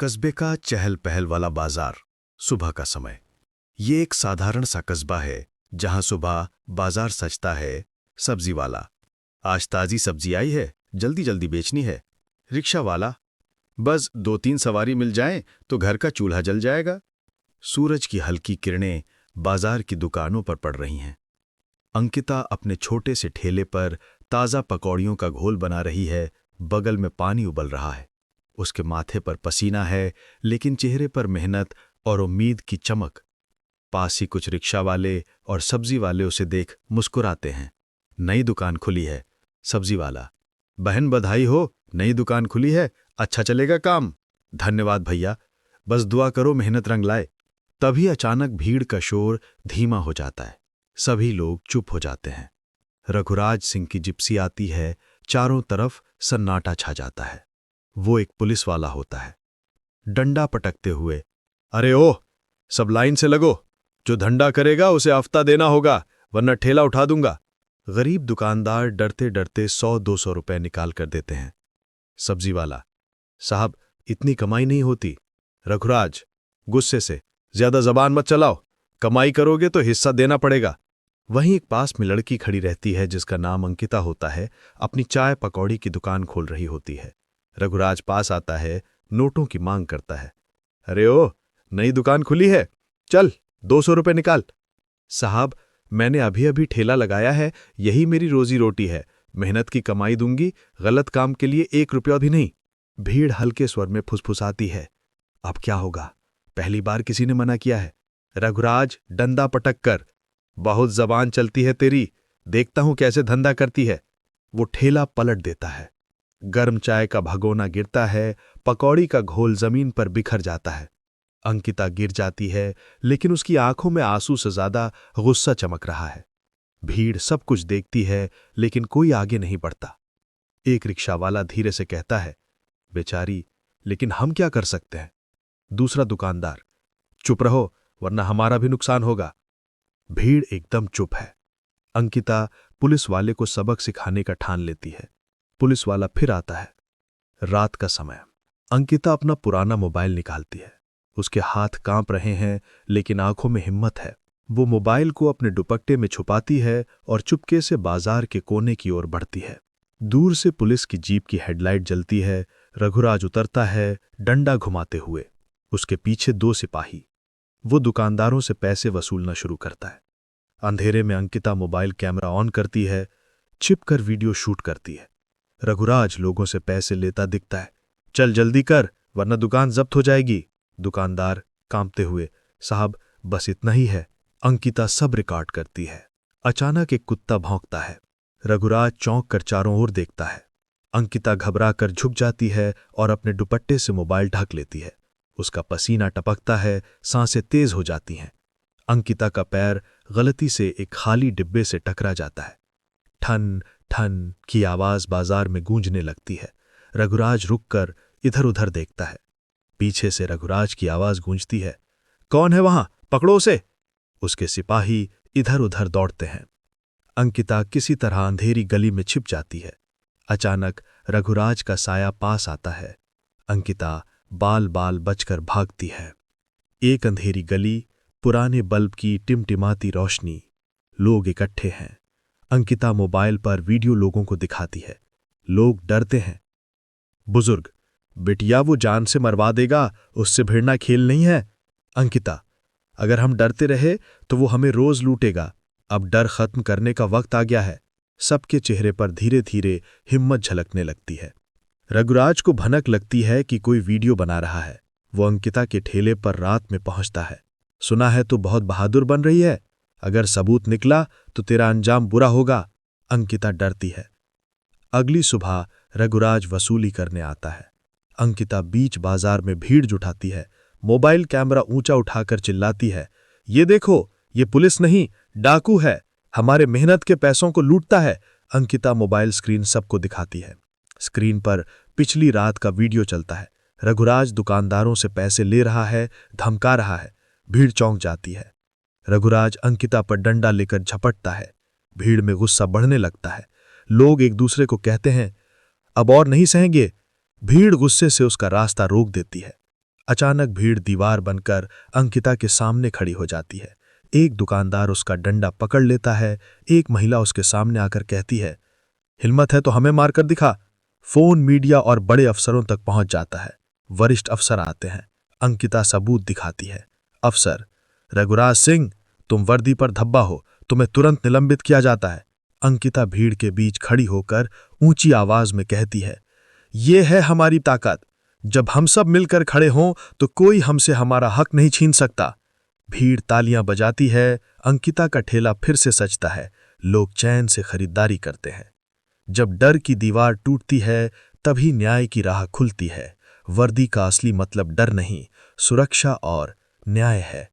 कस्बे का चहल पहल वाला बाजार। सुबह का समय। ये एक साधारण सा कस्बा है जहां सुबह बाजार सजता है। सब्जी वाला, आज ताजी सब्जी आई है, जल्दी जल्दी बेचनी है। रिक्शा वाला, बस 2-3 सवारी मिल जाएं तो घर का चूल्हा जल जाएगा। सूरज की हल्की किरणें बाजार की दुकानों पर पड़ रही हैं। अंकिता अपने छोटे से ठेले पर ताज़ा पकौड़ियों का घोल बना रही है। बगल में पानी उबल रहा है। उसके माथे पर पसीना है, लेकिन चेहरे पर मेहनत और उम्मीद की चमक। पास ही कुछ रिक्शा वाले और सब्जी वाले उसे देख मुस्कुराते हैं। नई दुकान खुली है। सब्जी वाला, बहन बधाई हो, नई दुकान खुली है, अच्छा चलेगा काम। धन्यवाद भैया, बस दुआ करो मेहनत रंग लाए। तभी अचानक भीड़ का शोर धीमा हो जाता है। सभी लोग चुप हो जाते हैं। रघुराज सिंह की जिप्सी आती है। चारों तरफ सन्नाटा छा जाता है। वो एक पुलिस वाला होता है। डंडा पटकते हुए, अरे ओह, सब लाइन से लगो, जो धंधा करेगा उसे हफ्ता देना होगा, वरना ठेला उठा दूंगा। गरीब दुकानदार डरते डरते 100-200 रुपए निकाल कर देते हैं। सब्जी वाला, साहब इतनी कमाई नहीं होती। रघुराज गुस्से से, ज्यादा जबान मत चलाओ, कमाई करोगे तो हिस्सा देना पड़ेगा। वहीं एक पास में लड़की खड़ी रहती है जिसका नाम अंकिता होता है। अपनी चाय पकौड़ी की दुकान खोल रही होती है। रघुराज पास आता है, नोटों की मांग करता है। अरे ओ, नई दुकान खुली है, चल 200 रुपए निकाल। साहब मैंने अभी अभी ठेला लगाया है, यही मेरी रोजी रोटी है, मेहनत की कमाई दूंगी, गलत काम के लिए 1 रुपया भी नहीं। भीड़ हल्के स्वर में फुसफुसाती है। अब क्या होगा, पहली बार किसी ने मना किया है। रघुराज डंडा पटक कर, बहुत जबान चलती है तेरी, देखता हूं कैसे धंधा करती है। वो ठेला पलट देता है। गर्म चाय का भगोना गिरता है, पकौड़ी का घोल जमीन पर बिखर जाता है। अंकिता गिर जाती है, लेकिन उसकी आंखों में आंसू से ज्यादा गुस्सा चमक रहा है। भीड़ सब कुछ देखती है, लेकिन कोई आगे नहीं बढ़ता। एक रिक्शा वाला धीरे से कहता है, बेचारी, लेकिन हम क्या कर सकते हैं। दूसरा दुकानदार, चुप रहो वरना हमारा भी नुकसान होगा। भीड़ एकदम चुप है। अंकिता पुलिस वाले को सबक सिखाने का ठान लेती है। पुलिस वाला फिर आता है। रात का समय। अंकिता अपना पुराना मोबाइल निकालती है। उसके हाथ कांप रहे हैं, लेकिन आंखों में हिम्मत है। वो मोबाइल को अपने दुपट्टे में छुपाती है और चुपके से बाजार के कोने की ओर बढ़ती है। दूर से पुलिस की जीप की हेडलाइट जलती है। रघुराज उतरता है, डंडा घुमाते हुए। उसके पीछे 2 सिपाही। वो दुकानदारों से पैसे वसूलना शुरू करता है। अंधेरे में अंकिता मोबाइल कैमरा ऑन करती है, छिपकर वीडियो शूट करती है। रघुराज लोगों से पैसे लेता दिखता है। चल जल्दी कर, वरना दुकान जब्त हो जाएगी। दुकानदार कांपते हुए, साहब बस इतना ही है। अंकिता सब रिकॉर्ड करती है। अचानक एक कुत्ता भौंकता है। रघुराज चौंक कर चारों ओर देखता है। अंकिता घबरा कर झुक जाती है और अपने दुपट्टे से मोबाइल ढक लेती है। उसका पसीना टपकता है, सांसें तेज हो जाती हैं। अंकिता का पैर गलती से एक खाली डिब्बे से टकरा जाता है। ठन ठन की आवाज बाजार में गूंजने लगती है। रघुराज रुककर इधर उधर देखता है। पीछे से रघुराज की आवाज गूंजती है, कौन है वहां, पकड़ो उसे। उसके सिपाही इधर उधर दौड़ते हैं। अंकिता किसी तरह अंधेरी गली में छिप जाती है। अचानक रघुराज का साया पास आता है। अंकिता बाल बाल बचकर भागती है। एक अंधेरी गली, पुराने बल्ब की टिमटिमाती रोशनी, लोग इकट्ठे हैं। अंकिता मोबाइल पर वीडियो लोगों को दिखाती है। लोग डरते हैं। बुजुर्ग, बिटिया वो जान से मरवा देगा, उससे भिड़ना खेल नहीं है। अंकिता, अगर हम डरते रहे तो वो हमें रोज लूटेगा। अब डर खत्म करने का वक्त आ गया है। सबके चेहरे पर धीरे धीरे हिम्मत झलकने लगती है। रघुराज को भनक लगती है कि कोई वीडियो बना रहा है। वो अंकिता के ठेले पर रात में पहुंचता है। सुना है तू बहुत बहादुर बन रही है, अगर सबूत निकला तो तेरा अंजाम बुरा होगा। अंकिता डरती है। अगली सुबह रघुराज वसूली करने आता है। अंकिता बीच बाजार में भीड़ जुटाती है। मोबाइल कैमरा ऊंचा उठाकर चिल्लाती है, ये देखो, ये पुलिस नहीं, डाकू है, हमारे मेहनत के पैसों को लूटता है। अंकिता मोबाइल स्क्रीन सबको दिखाती है। स्क्रीन पर पिछली रात का वीडियो चलता है। रघुराज दुकानदारों से पैसे ले रहा है, धमका रहा है। भीड़ चौंक जाती है। रघुराज अंकिता पर डंडा लेकर झपटता है। भीड़ में गुस्सा बढ़ने लगता है। लोग एक दूसरे को कहते हैं, अब और नहीं सहेंगे। भीड़ गुस्से से उसका रास्ता रोक देती है। अचानक भीड़ दीवार बनकर अंकिता के सामने खड़ी हो जाती है। एक दुकानदार उसका डंडा पकड़ लेता है। एक महिला उसके सामने आकर कहती है, हिम्मत है तो हमें मारकर दिखा। फोन मीडिया और बड़े अफसरों तक पहुंच जाता है। वरिष्ठ अफसर आते हैं। अंकिता सबूत दिखाती है। अफसर, रघुराज सिंह, तुम वर्दी पर धब्बा हो, तुम्हें तुरंत निलंबित किया जाता है। अंकिता भीड़ के बीच खड़ी होकर ऊंची आवाज में कहती है, ये है हमारी ताकत। जब हम सब मिलकर खड़े हों तो कोई हमसे हमारा हक नहीं छीन सकता। भीड़ तालियां बजाती है। अंकिता का ठेला फिर से सजता है। लोग चैन से खरीदारी करते हैं। जब डर की दीवार टूटती है तभी न्याय की राह खुलती है। वर्दी का असली मतलब डर नहीं, सुरक्षा और न्याय है।